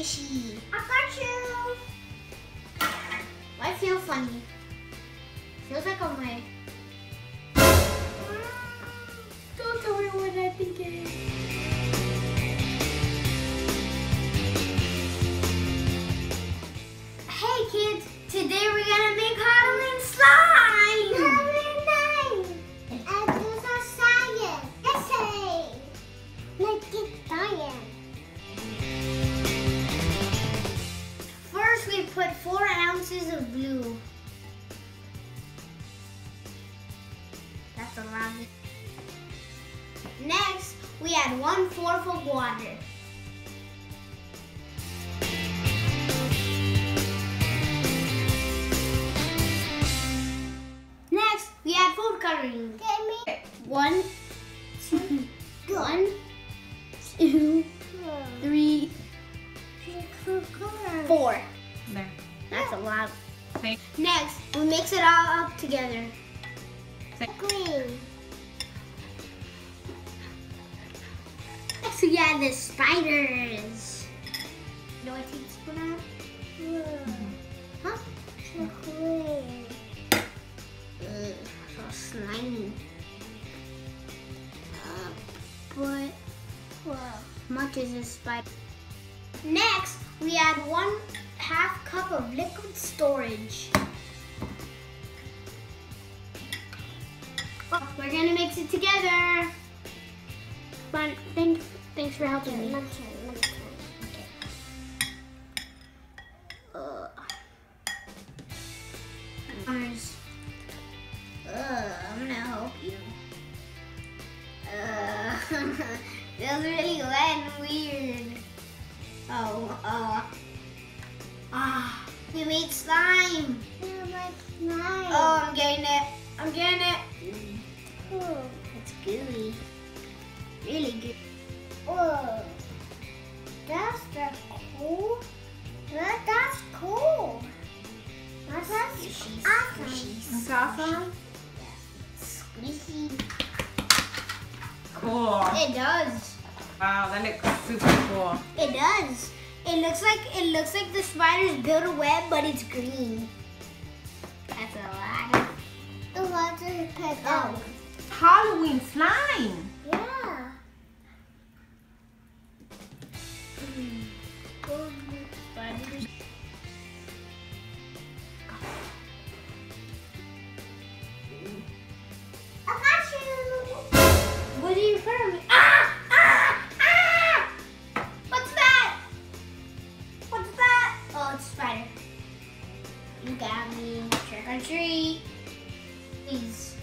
squishy. I got you. I feel funny. Feels like on my... Don't tell me what I think it is. Hey kids, today we're gonna make Halloween slime! Halloween slime! And do some science! Essay! Let's get science! First we put 4 ounces of blue. That's a lot. Next, we add 1/4 of water. Next, we add food coloring. 1, 2, 1, 2, 3, 4. There. That's a lot. Okay. Next, we mix it all up together. Green. Next, we add the spiders. Do I take a spoon out? Huh? So slimy. But how much is this spider? Next, we add 1/2 cup of liquid storage. We're gonna mix it together. But thanks for helping me. Let me try. I'm gonna help you. Feels really wet and weird. We made slime. Oh, I'm getting it. I'm getting it. Oh, it's gooey. Really good. Whoa. That's cool. That's cool. That's awesome. That's awesome. Squishy. Cool. It does. Wow, that looks super cool. It does. It looks like the spiders build a web, but it's green. That's a lot. The water pet. Oh. Halloween slime. Yeah. Spiders. I got you. What are you in front of me? What's that? What's that? Oh, it's a spider. You got me. Trick or treat. Please.